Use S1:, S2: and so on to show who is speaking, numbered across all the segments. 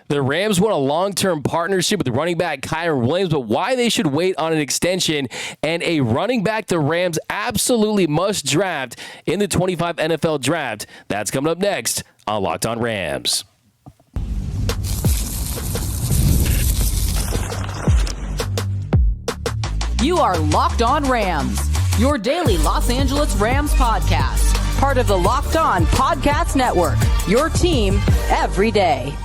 S1: The Rams want a long-term partnership with running back Kyren Williams, but why they should wait on an extension and a running back the Rams absolutely must draft in the 25 NFL draft. That's coming up next on Locked On Rams.
S2: You are Locked On Rams, your daily Los Angeles Rams podcast. Part of the Locked On Podcast Network, your team every day.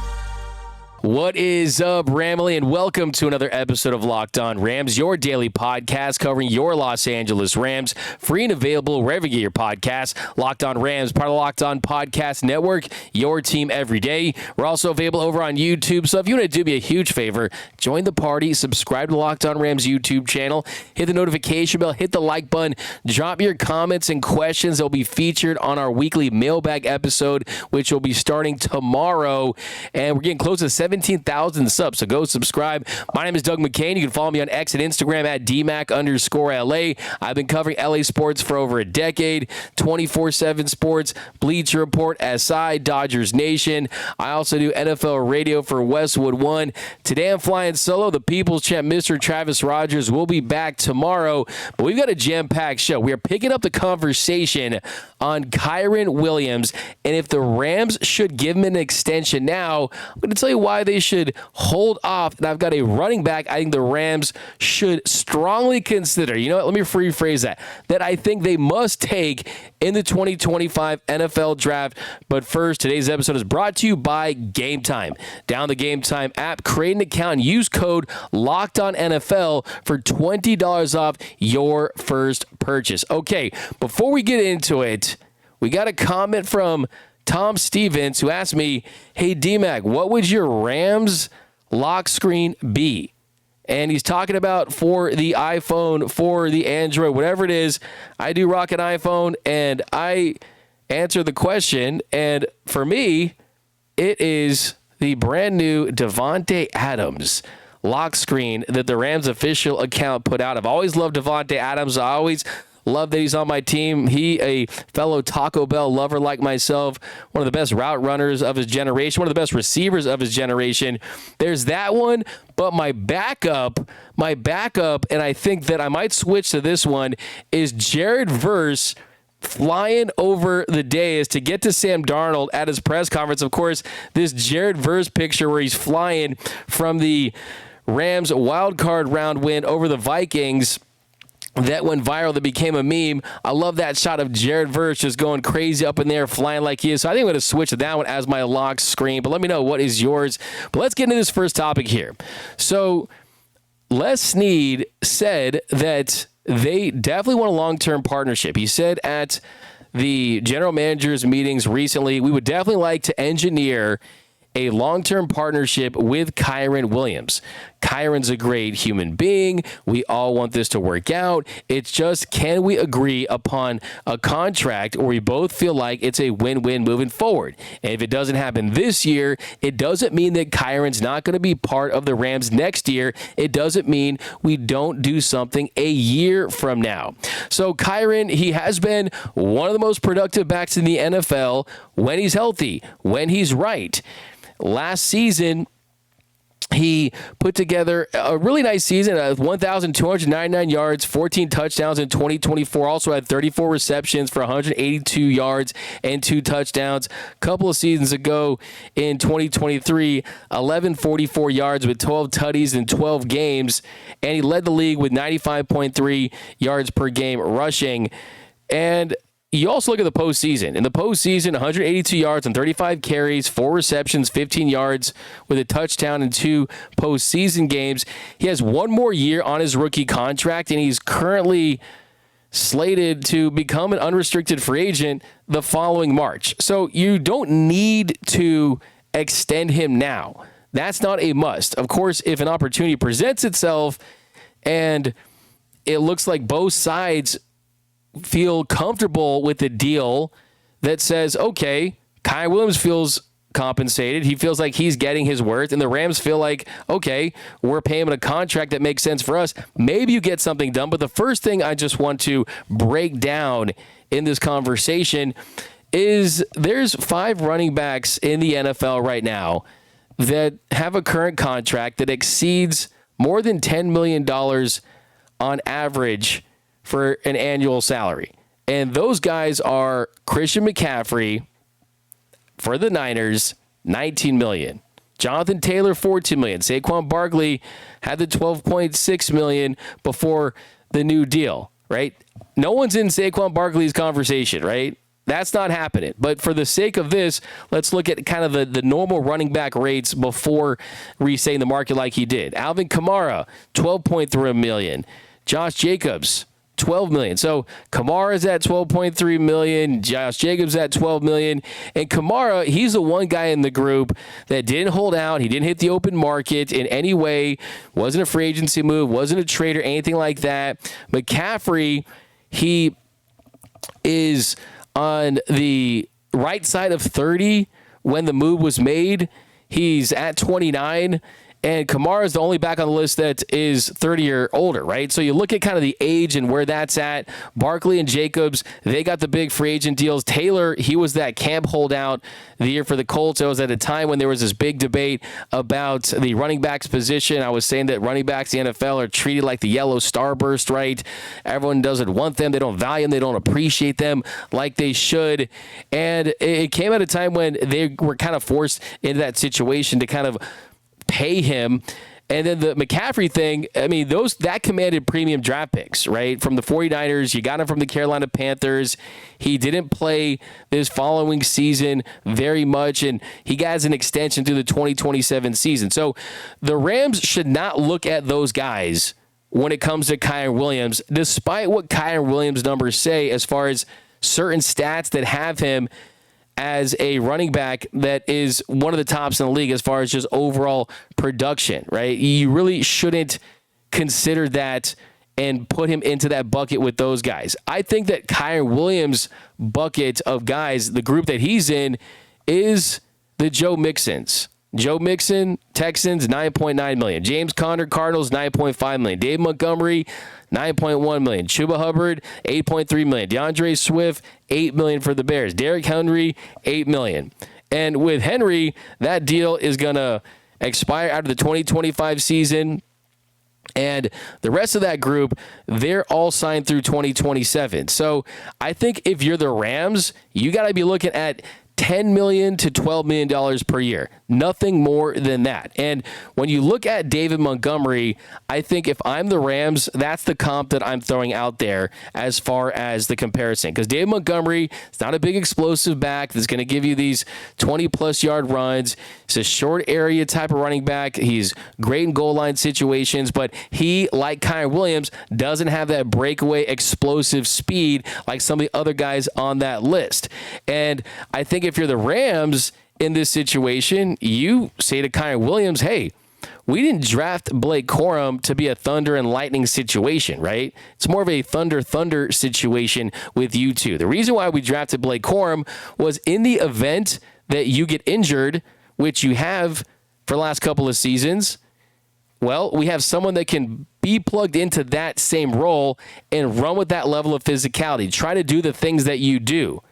S1: What is up, Ramily, and welcome to another episode of Locked On Rams, your daily podcast covering your Los Angeles Rams, free and available wherever you get your podcasts. Locked On Rams, part of the Locked On Podcast Network, your team every day. We're also available over on YouTube, so if you want to do me a huge favor, join the party, subscribe to the Locked On Rams YouTube channel, hit the notification bell, hit the like button, drop your comments and questions. They'll be featured on our weekly mailbag episode, which will be starting tomorrow, and we're getting close to 17,000 subs, so go subscribe. My name is Doug McCain. You can follow me on X and Instagram at DMac_LA. I've been covering LA sports for over a decade, 24/7 sports, Bleacher Report, SI, Dodgers Nation. I also do NFL radio for Westwood One. Today I'm flying solo. The People's Champ, Mr. Travis Rogers, will be back tomorrow, but we've got a jam-packed show. We are picking up the conversation on Kyren Williams, and if the Rams should give him an extension now, I'm going to tell you why they should hold off. And I've got a running back I think the Rams should strongly consider. You know what? Let me rephrase that I think they must take in the 2025 NFL Draft. But first, today's episode is brought to you by Gametime. Download the Gametime app, create an account, and use code LOCKEDONNFL for $20 off your first purchase. Okay, before we get into it, we got a comment from Tom Stevens, who asked me, hey, D-Mac, what would your Rams lock screen be? And he's talking about for the iPhone, for the Android, whatever it is. I do rock an iPhone, and I answer the question. And for me, it is the brand new Davante Adams lock screen that the Rams official account put out. I've always loved Davante Adams. I always love that he's on my team. He, a fellow Taco Bell lover like myself, one of the best route runners of his generation, one of the best receivers of his generation. There's that one, but my backup, and I think that I might switch to this one, is Jared Verse flying over the dais to get to Sam Darnold at his press conference. Of course, this Jared Verse picture where he's flying from the Rams wild card round win over the Vikings that went viral, that became a meme. I love that shot of Jared Verse just going crazy up in there, flying like he is. So I think I'm going to switch to that one as my lock screen. But let me know what is yours. But let's get into this first topic here. So Les Sneed said that they definitely want a long-term partnership. He said at the general managers meetings recently, we would definitely like to engineer a long-term partnership with Kyren Williams. Kyren's a great human being. We all want this to work out. It's just, can we agree upon a contract where we both feel like it's a win-win moving forward? And if it doesn't happen this year, it doesn't mean that Kyren's not going to be part of the Rams next year. It doesn't mean we don't do something a year from now. So Kyren, he has been one of the most productive backs in the NFL when he's healthy, when he's right. Last season, he put together a really nice season of 1,299 yards, 14 touchdowns in 2024. Also had 34 receptions for 182 yards and 2 touchdowns. A couple of seasons ago in 2023, 1,144 yards with 12 tutties in 12 games. And he led the league with 95.3 yards per game rushing. And you also look at the postseason. In the postseason, 182 yards on 35 carries, 4 receptions, 15 yards with a touchdown in 2 postseason games. He has one more year on his rookie contract, and he's currently slated to become an unrestricted free agent the following March. So you don't need to extend him now. That's not a must. Of course, if an opportunity presents itself and it looks like both sides feel comfortable with the deal that says, okay, Kyren Williams feels compensated. He feels like he's getting his worth, and the Rams feel like, okay, we're paying him a contract that makes sense for us. Maybe you get something done. But the first thing I just want to break down in this conversation is there's 5 running backs in the NFL right now that have a current contract that exceeds more than $10 million on average for an annual salary. And those guys are Christian McCaffrey for the Niners, $19 million. Jonathan Taylor, $14 million. Saquon Barkley had the $12.6 million before the new deal, right? No one's in Saquon Barkley's conversation, right? That's not happening. But for the sake of this, let's look at kind of the normal running back rates before resetting the market like he did. Alvin Kamara, $12.3 million. Josh Jacobs, $12 million. So Kamara's at $12.3 million. Josh Jacobs at $12 million. And Kamara, he's the one guy in the group that didn't hold out. He didn't hit the open market in any way. Wasn't a free agency move. Wasn't a trade or anything like that. McCaffrey, he is on the right side of 30 when the move was made. He's at 29. And Kamara is the only back on the list that is 30 or older, right? So you look at kind of the age and where that's at. Barkley and Jacobs, they got the big free agent deals. Taylor, he was that camp holdout the year for the Colts. It was at a time when there was this big debate about the running backs position. I was saying that running backs in the NFL are treated like the yellow starburst, right? Everyone doesn't want them. They don't value them. They don't appreciate them like they should. And it came at a time when they were kind of forced into that situation to kind of pay him. And then the McCaffrey thing, I mean, that commanded premium draft picks, right? From the 49ers, you got him from the Carolina Panthers. He didn't play this following season very much, and he got an extension through the 2027 season. So the Rams should not look at those guys when it comes to Kyren Williams, despite what Kyren Williams' numbers say as far as certain stats that have him as a running back that is one of the tops in the league as far as just overall production, right? You really shouldn't consider that and put him into that bucket with those guys. I think that Kyren Williams' bucket of guys, the group that he's in, is the Joe Mixons. Joe Mixon, Texans, $9.9 million. James Conner, Cardinals, $9.5 million. Dave Montgomery, $9.1 million. Chuba Hubbard, $8.3 million. DeAndre Swift, $8 million for the Bears. Derrick Henry, $8 million. And with Henry, that deal is going to expire out of the 2025 season. And the rest of that group, they're all signed through 2027. So I think if you're the Rams, you got to be looking at $10 million to $12 million per year. Nothing more than that. And when you look at David Montgomery, I think if I'm the Rams, that's the comp that I'm throwing out there as far as the comparison. Because David Montgomery is not a big explosive back that's going to give you these 20-plus yard runs. It's a short area type of running back. He's great in goal line situations, but he, like Kyren Williams, doesn't have that breakaway explosive speed like some of the other guys on that list. And I think if you're the Rams in this situation, you say to Kyren Williams, hey, we didn't draft Blake Corum to be a thunder and lightning situation, right? It's more of a thunder situation with you two. The reason why we drafted Blake Corum was in the event that you get injured, which you have for the last couple of seasons, well, we have someone that can be plugged into that same role and run with that level of physicality. Try to do the things that you do.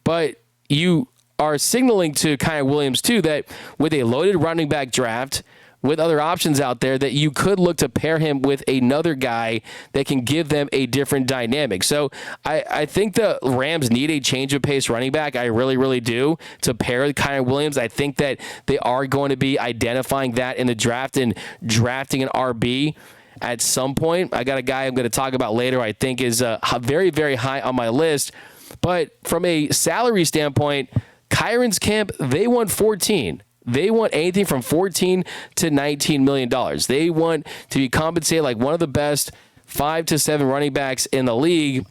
S1: But you are signaling to Kyren Williams, too, that with a loaded running back draft, with other options out there, that you could look to pair him with another guy that can give them a different dynamic. So I think the Rams need a change of pace running back. I really, really do, to pair with Kyren Williams. I think that they are going to be identifying that in the draft and drafting an RB at some point. I got a guy I'm going to talk about later I think is very, very high on my list. But from a salary standpoint, Kyren's camp, they want 14. They want anything from $14 to $19 million. They want to be compensated like one of the best 5 to 7 running backs in the league.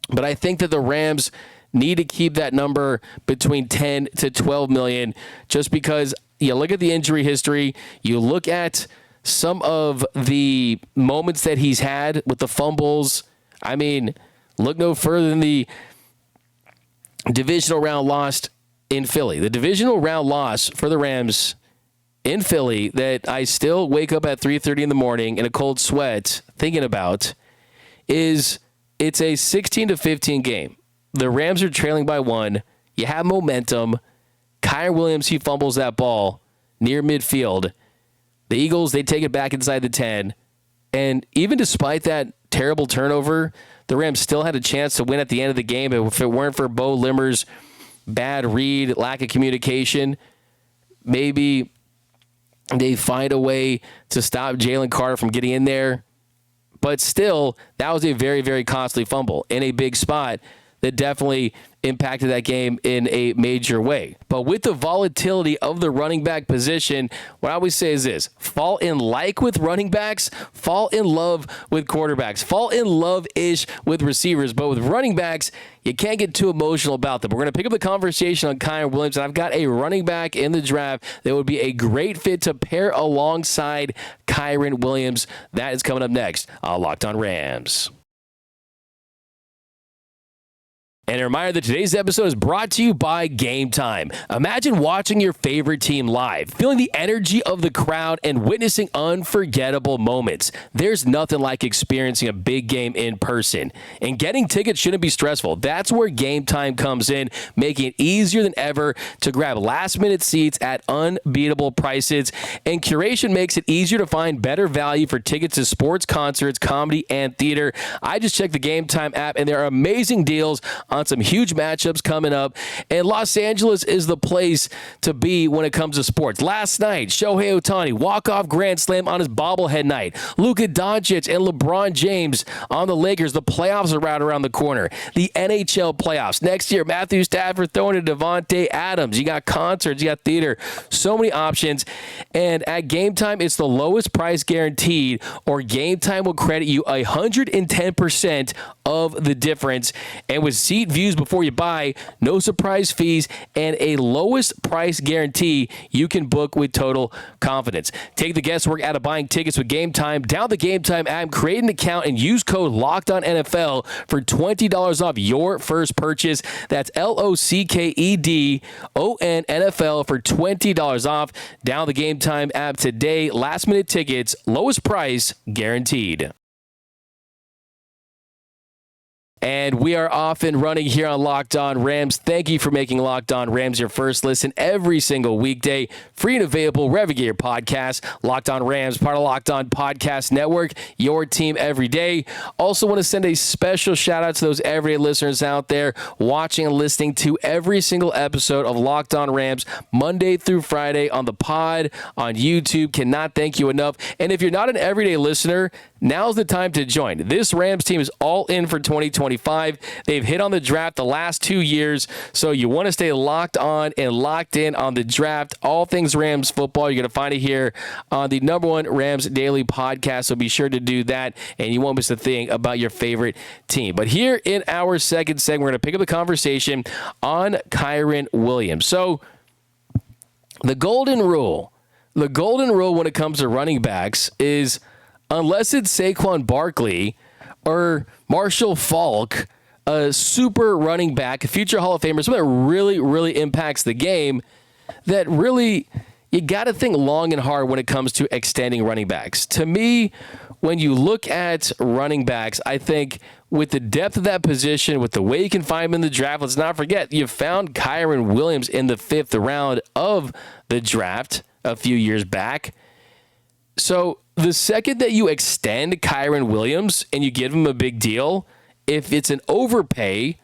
S1: But I think that the Rams need to keep that number between 10 to 12 million, just because you look at the injury history, you look at some of the moments that he's had with the fumbles. I mean, look no further than the divisional round lost in Philly. The divisional round loss for the Rams in Philly that I still wake up at 3:30 in the morning in a cold sweat thinking about is it's a 16-15 game. The Rams are trailing by 1. You have momentum. Kyren Williams, he fumbles that ball near midfield. The Eagles, they take it back inside the 10. And even despite that terrible turnover, the Rams still had a chance to win at the end of the game. If it weren't for Bo Limmer's bad read, lack of communication, maybe they find a way to stop Jalen Carter from getting in there. But still, that was a very, very costly fumble in a big spot that definitely impacted that game in a major way. But with the volatility of the running back position, what I always say is this: fall in like with running backs, fall in love with quarterbacks, fall in love-ish with receivers. But with running backs, you can't get too emotional about them. We're going to pick up the conversation on Kyren Williams, and I've got a running back in the draft that would be a great fit to pair alongside Kyren Williams. That is coming up next on Locked On Rams. And a reminder that today's episode is brought to you by Gametime. Imagine watching your favorite team live, feeling the energy of the crowd, and witnessing unforgettable moments. There's nothing like experiencing a big game in person. And getting tickets shouldn't be stressful. That's where Gametime comes in, making it easier than ever to grab last-minute seats at unbeatable prices. And curation makes it easier to find better value for tickets to sports, concerts, comedy, and theater. I just checked the Gametime app, and there are amazing deals on some huge matchups coming up, and Los Angeles is the place to be when it comes to sports. Last night, Shohei Ohtani, walk-off grand slam on his bobblehead night. Luka Doncic and LeBron James on the Lakers. The playoffs are right around the corner. The NHL playoffs. Next year, Matthew Stafford throwing to Devontae Adams. You got concerts, you got theater. So many options. And at Gametime, it's the lowest price guaranteed, or Gametime will credit you 110% of the difference. And with seat views before you buy, no surprise fees, and a lowest price guarantee, you can book with total confidence. Take the guesswork out of buying tickets with Gametime. Download the Gametime app, create an account, and use code LOCKEDONNFL for $20 off your first purchase. That's LOCKEDONNFL for $20 off. Download the Gametime app today. Last minute tickets, lowest price guaranteed. And we are off and running here on Locked On Rams. Thank you for making Locked On Rams your first listen every single weekday. Free and available wherever you get your podcasts. Locked On Rams, part of Locked On Podcast Network, your team every day. Also want to send a special shout out to those everyday listeners out there watching and listening to every single episode of Locked On Rams, Monday through Friday on the pod, on YouTube. Cannot thank you enough. And if you're not an everyday listener, now's the time to join. This Rams team is all in for 2025. They've hit on the draft the last 2 years, so you want to stay locked on and locked in on the draft. All things Rams football, you're going to find it here on the #1 Rams Daily Podcast, so be sure to do that, and you won't miss a thing about your favorite team. But here in our second segment, we're going to pick up the conversation on Kyren Williams. So the golden rule when it comes to running backs is, unless it's Saquon Barkley or Marshall Faulk, a super running back, a future Hall of Famer, something that really, really impacts the game, that really you got to think long and hard when it comes to extending running backs. To me, when you look at running backs, I think with the depth of that position, with the way you can find them in the draft, let's not forget, you found Kyren Williams in the 5th round of the draft a few years back. So the second that you extend Kyren Williams and you give him a big deal, if it's an overpay,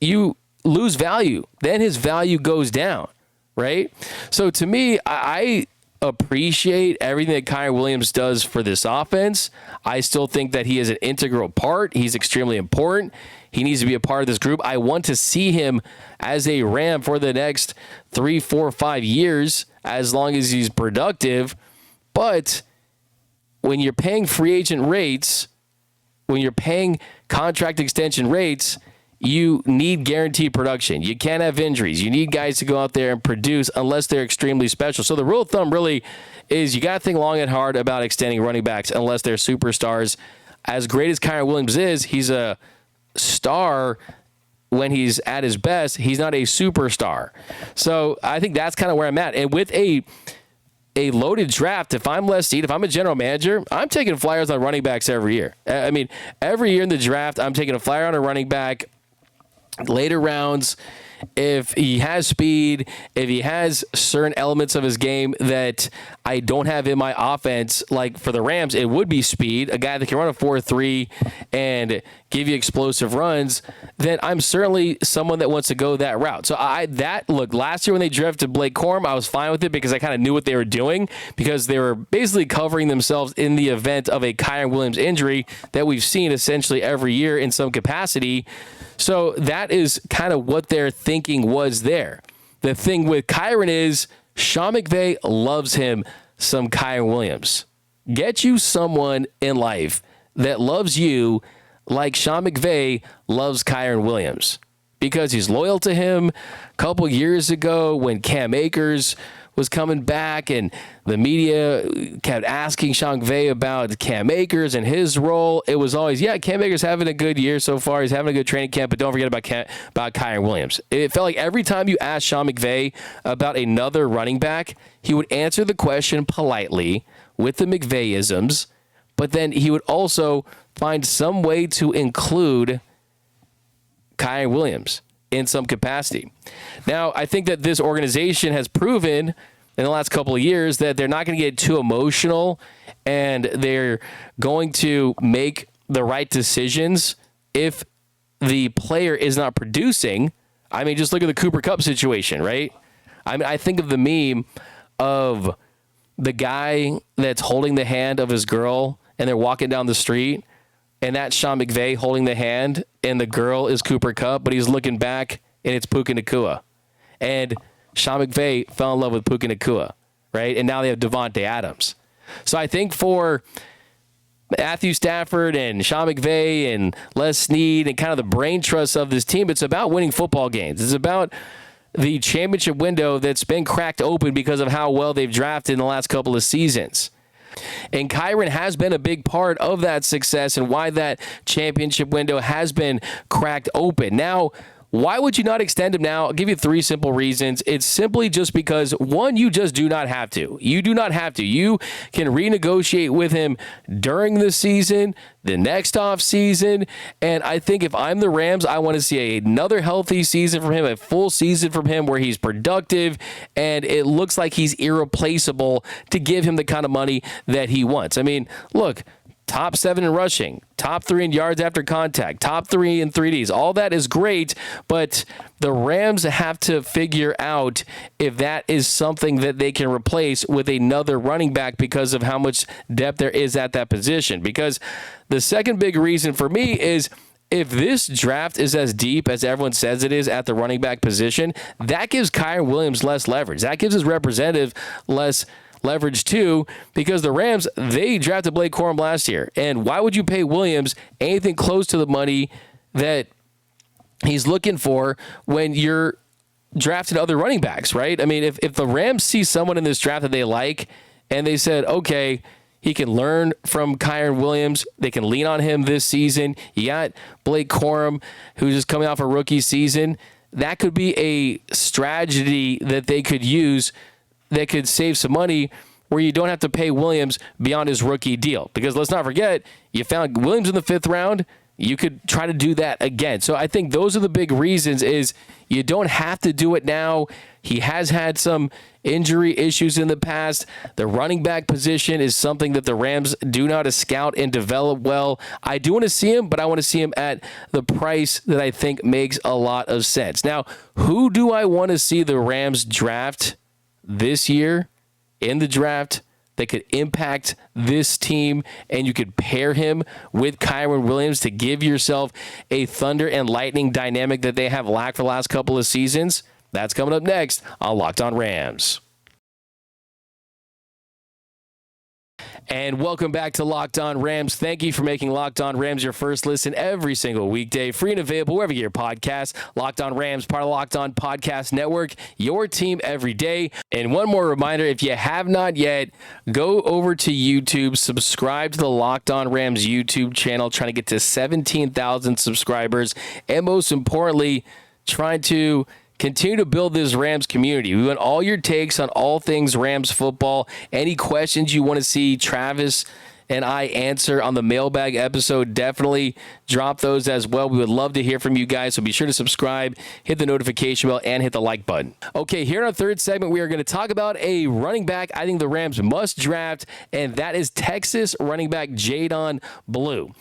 S1: you lose value. Then his value goes down, right? So to me, I appreciate everything that Kyren Williams does for this offense. I still think that he is an integral part. He's extremely important. He needs to be a part of this group. I want to see him as a Ram for the next 3, 4, 5 years, as long as he's productive. But when you're paying free agent rates, when you're paying contract extension rates, you need guaranteed production. You can't have injuries. You need guys to go out there and produce unless they're extremely special. So the rule of thumb really is you got to think long and hard about extending running backs unless they're superstars. As great as Kyren Williams is, he's a star when he's at his best. He's not a superstar. So I think that's kind of where I'm at. And with a loaded draft, if I'm Les Sneed, if I'm a general manager, I'm taking flyers on running backs every year. I mean, every year in the draft, I'm taking a flyer on a running back, later rounds, if he has speed, if he has certain elements of his game that I don't have in my offense, like for the Rams, it would be speed, a guy that can run a 4.3 and give you explosive runs, then I'm certainly someone that wants to go that route. So look, last year when they drafted Blake Corum, I was fine with it because I kind of knew what they were doing because they were basically covering themselves in the event of a Kyren Williams injury that we've seen essentially every year in some capacity. So that is kind of what their thinking was there. The thing with Kyren is Sean McVay loves him some Kyren Williams. Get you someone in life that loves you like Sean McVay loves Kyren Williams because he's loyal to him. A couple years ago when Cam Akers was coming back and the media kept asking Sean McVay about Cam Akers and his role, it was always, yeah, Cam Akers having a good year so far. He's having a good training camp, but don't forget about Kyren Williams. It felt like every time you asked Sean McVay about another running back, he would answer the question politely with the McVayisms, but then he would also find some way to include Kyren Williams in some capacity. Now, I think that this organization has proven in the last couple of years that they're not going to get too emotional and they're going to make the right decisions if the player is not producing. I mean, just look at the Cooper Kupp situation, right? I mean, I think of the meme of the guy that's holding the hand of his girl and they're walking down the street, and that's Sean McVay holding the hand, and the girl is Cooper Kupp, but he's looking back, and it's Puka Nacua. And Sean McVay fell in love with Puka Nacua, right? And now they have Devontae Adams. So I think for Matthew Stafford and Sean McVay and Les Sneed and kind of the brain trust of this team, it's about winning football games. It's about the championship window that's been cracked open because of how well they've drafted in the last couple of seasons. And Kyren has been a big part of that success and why that championship window has been cracked open. Now, why would you not extend him now? I'll give you 3 simple reasons. It's simply just because, one, you just do not have to. You do not have to. You can renegotiate with him during the season, the next off season, and I think if I'm the Rams, I want to see another healthy season from him, a full season from him where he's productive, and it looks like he's irreplaceable to give him the kind of money that he wants. I mean, look, top 7 in rushing, top 3 in yards after contact, top 3 in 3Ds. All that is great, but the Rams have to figure out if that is something that they can replace with another running back because of how much depth there is at that position. Because the second big reason for me is if this draft is as deep as everyone says it is at the running back position, that gives Kyren Williams less leverage. That gives his representative less leverage too, because the Rams, they drafted Blake Corum last year. And why would you pay Williams anything close to the money that he's looking for when you're drafting other running backs, right? I mean, if the Rams see someone in this draft that they like and they said, okay, he can learn from Kyren Williams, they can lean on him this season. You got Blake Corum, who's just coming off a rookie season. That could be a strategy that they could use that could save some money where you don't have to pay Williams beyond his rookie deal. Because let's not forget, you found Williams in the 5th round. You could try to do that again. So I think those are the big reasons is you don't have to do it now. He has had some injury issues in the past. The running back position is something that the Rams do not scout and develop well. I do want to see him, but I want to see him at the price that I think makes a lot of sense. Now, who do I want to see the Rams draft this year in the draft that could impact this team, and you could pair him with Kyren Williams to give yourself a thunder and lightning dynamic that they have lacked for the last couple of seasons? That's coming up next on Locked On Rams. And welcome back to Locked On Rams. Thank you for making Locked On Rams your first listen every single weekday. Free and available wherever you get your podcasts. Locked On Rams, part of Locked On Podcast Network, your team every day. And one more reminder, if you have not yet, go over to YouTube, subscribe to the Locked On Rams YouTube channel, trying to get to 17,000 subscribers. And most importantly, trying to continue to build this Rams community. We want all your takes on all things Rams football. Any questions you want to see Travis and I answer on the mailbag episode. Definitely drop those as well. We would love to hear from you guys, so be sure to subscribe, hit the notification bell, and hit the like button. Okay, here in our third segment, we are going to talk about a running back I think the Rams must draft, and that is Texas running back Jayden Blue.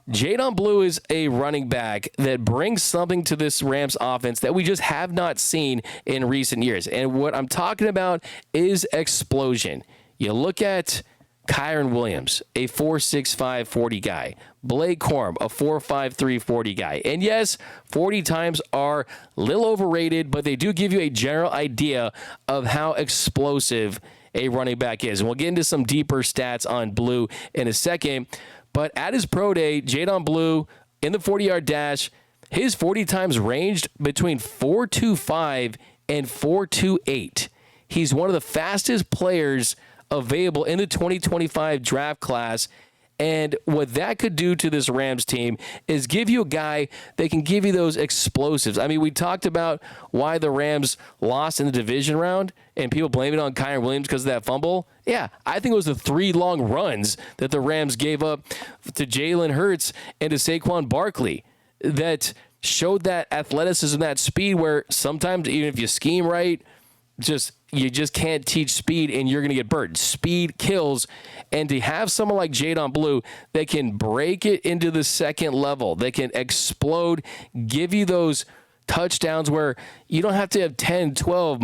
S1: Jayden Blue is a running back that brings something to this Rams offense that we just have not seen in recent years. And what I'm talking about is explosion. You look at Kyren Williams, a 4.65 40 guy. Blake Corum, a 4.53 40 guy. And yes, 40 times are a little overrated, but they do give you a general idea of how explosive a running back is. And we'll get into some deeper stats on Blue in a second. But at his pro day, Jayden Blue in the 40-yard dash, his 40 times ranged between 4.25 and 4.28. He's one of the fastest players available in the 2025 draft class. And what that could do to this Rams team is give you a guy that can give you those explosives. I mean, we talked about why the Rams lost in the division round, and people blame it on Kyren Williams because of that fumble. Yeah, I think it was the 3 long runs that the Rams gave up to Jalen Hurts and to Saquon Barkley that showed that athleticism, that speed, where sometimes even if you scheme right, you just can't teach speed and you're going to get burned. Speed kills. And to have someone like Jayden Blue that can break it into the second level, that can explode, give you those touchdowns where you don't have to have 10 to 12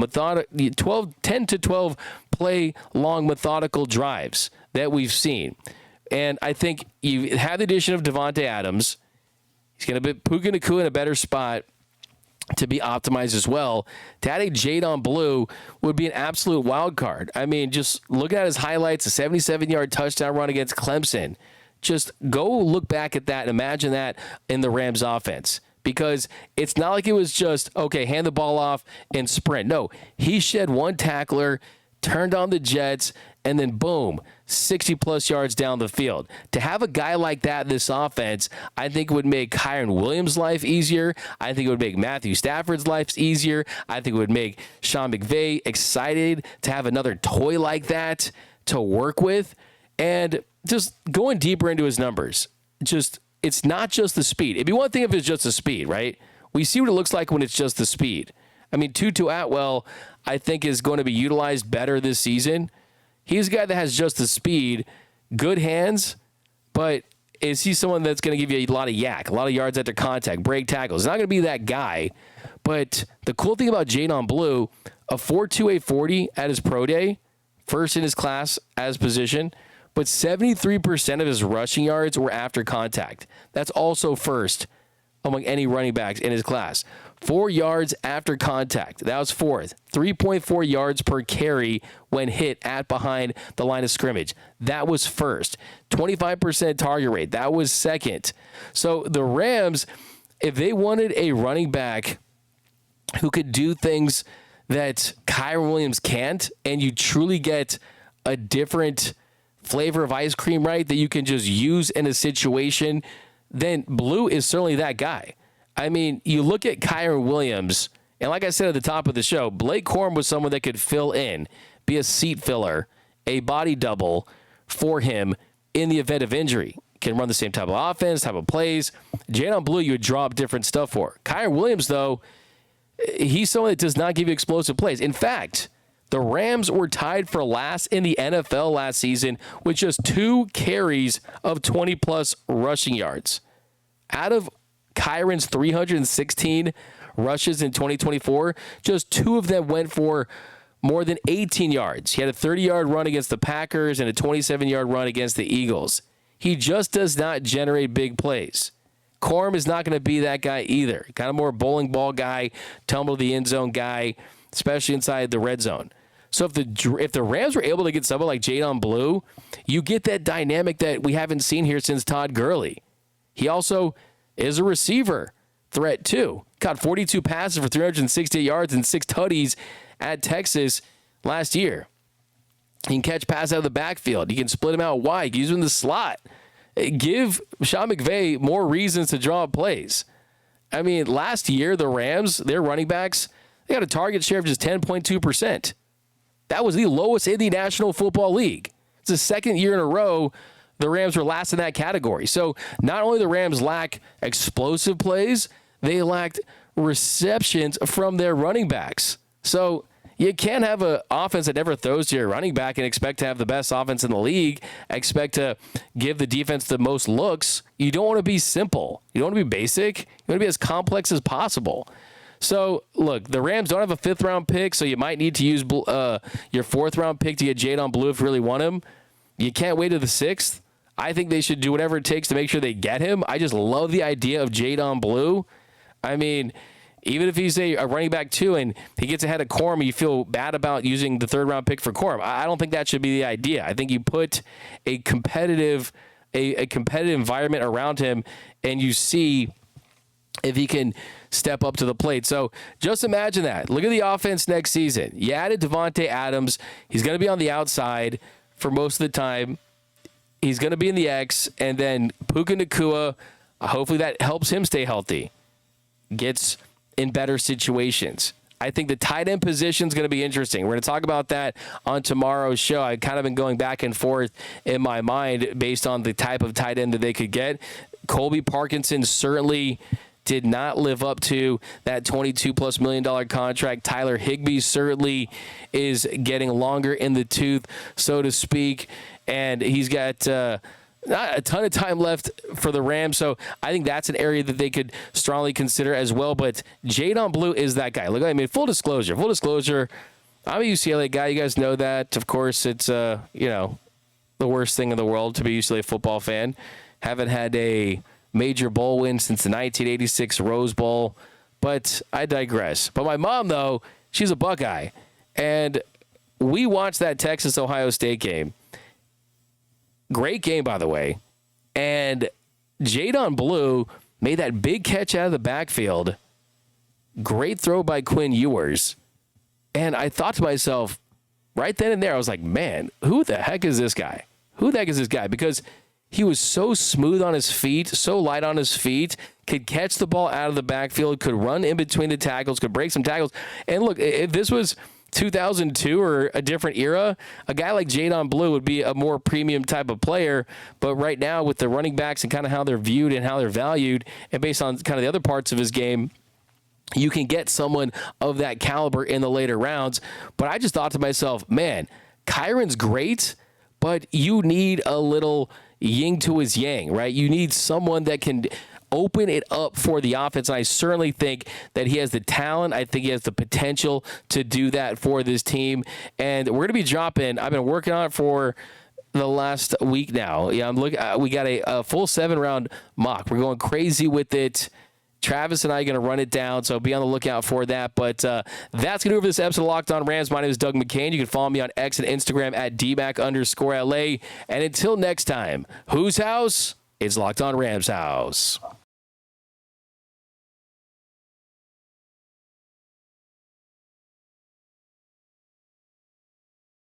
S1: play long methodical drives that we've seen. And I think you have the addition of Devontae Adams. He's going to put Puka Nacua in a better spot to be optimized as well. To add a Jayden Blue would be an absolute wild card. I mean, just looking at his highlights, a 77-yard touchdown run against Clemson. Just go look back at that and imagine that in the Rams offense. Because it's not like it was just, okay, hand the ball off and sprint. No, he shed one tackler, turned on the jets, and then boom, 60-plus yards down the field. To have a guy like that in this offense, I think would make Kyren Williams' life easier. I think it would make Matthew Stafford's life easier. I think it would make Sean McVay excited to have another toy like that to work with. And just going deeper into his numbers, it's not just the speed. It'd be one thing if it's just the speed, right? We see what it looks like when it's just the speed. I mean, Tutu Atwell, I think, is going to be utilized better this season. He's a guy that has just the speed, good hands, but is he someone that's going to give you a lot of yak, a lot of yards after contact, break tackles? He's not going to be that guy. But the cool thing about Jayden Blue, a 4.28 40 at his pro day, first in his class as position, but 73% of his rushing yards were after contact. That's also first among any running backs in his class. 4 yards after contact. That was fourth. 3.4 yards per carry when hit at behind the line of scrimmage. That was first. 25% target rate. That was second. So the Rams, if they wanted a running back who could do things that Kyren Williams can't, and you truly get a different flavor of ice cream, right, that you can just use in a situation, then Blue is certainly that guy. I mean, you look at Kyren Williams, and like I said at the top of the show, Blake Corum was someone that could fill in, be a seat filler, a body double for him in the event of injury. Can run the same type of offense, type of plays. Jayden Blue, you would draw up different stuff for. Kyren Williams, though, he's someone that does not give you explosive plays. In fact, the Rams were tied for last in the NFL last season with just 2 carries of 20-plus rushing yards. Out of Kyren's 316 rushes in 2024, just 2 of them went for more than 18 yards. He had a 30-yard run against the Packers and a 27-yard run against the Eagles. He just does not generate big plays. Corum is not going to be that guy either. Kind of more bowling ball guy, tumble to the end zone guy, especially inside the red zone. So if the Rams were able to get someone like Jayden Blue, you get that dynamic that we haven't seen here since Todd Gurley. He also is a receiver threat too. Caught 42 passes for 368 yards and 6 tutties at Texas last year. He can catch passes out of the backfield. He can split him out wide. Use him in the slot. Give Sean McVay more reasons to draw up plays. I mean, last year, the Rams, their running backs, they got a target share of just 10.2%. That was the lowest in the National Football League. It's the second year in a row the Rams were last in that category. So not only the Rams lack explosive plays, they lacked receptions from their running backs. So you can't have an offense that never throws to your running back and expect to have the best offense in the league, expect to give the defense the most looks. You don't want to be simple. You don't want to be basic. You want to be as complex as possible. So, look, the Rams don't have a 5th-round pick, so you might need to use your 4th-round pick to get Jayden Blue if you really want him. You can't wait to the 6th. I think they should do whatever it takes to make sure they get him. I just love the idea of Jayden Blue. I mean, even if he's a running back 2 and he gets ahead of Corum, you feel bad about using the 3rd-round pick for Corum. I don't think that should be the idea. I think you put a competitive environment around him and you see if he can step up to the plate. So just imagine that. Look at the offense next season. You added Devontae Adams. He's going to be on the outside for most of the time. He's going to be in the X. And then Puka Nacua, hopefully that helps him stay healthy, gets in better situations. I think the tight end position is going to be interesting. We're going to talk about that on tomorrow's show. I've kind of been going back and forth in my mind based on the type of tight end that they could get. Colby Parkinson certainly did not live up to that $22+ million contract. Tyler Higbee certainly is getting longer in the tooth, so to speak, and he's got not a ton of time left for the Rams, so I think that's an area that they could strongly consider as well. But Jayden Blue is that guy. Look, I mean, full disclosure, I'm a UCLA guy. You guys know that. Of course, it's the worst thing in the world to be a UCLA football fan. Haven't had a major bowl win since the 1986 Rose Bowl, but I digress. But my mom, though, she's a Buckeye, and we watched that Texas-Ohio State game. Great game, by the way. And Jayden Blue made that big catch out of the backfield. Great throw by Quinn Ewers. And I thought to myself, right then and there, I was like, man, who the heck is this guy? Because he was so smooth on his feet, so light on his feet, could catch the ball out of the backfield, could run in between the tackles, could break some tackles. And look, if this was 2002 or a different era, a guy like Jayden Blue would be a more premium type of player. But right now, with the running backs and kind of how they're viewed and how they're valued, and based on kind of the other parts of his game, you can get someone of that caliber in the later rounds. But I just thought to myself, man, Kyren's great, but you need a little yin to his yang, right? You need someone that can open it up for the offense. And I certainly think that he has the talent. I think he has the potential to do that for this team. And we're going to be dropping, I've been working on it for the last week now. Yeah, we got a full 7-round mock. We're going crazy with it. Travis and I are going to run it down, so be on the lookout for that. But that's going to do it for this episode of Locked On Rams. My name is Doug McCain. You can follow me on X and Instagram at DMac_LA. And until next time, whose house? It's Locked On Rams house.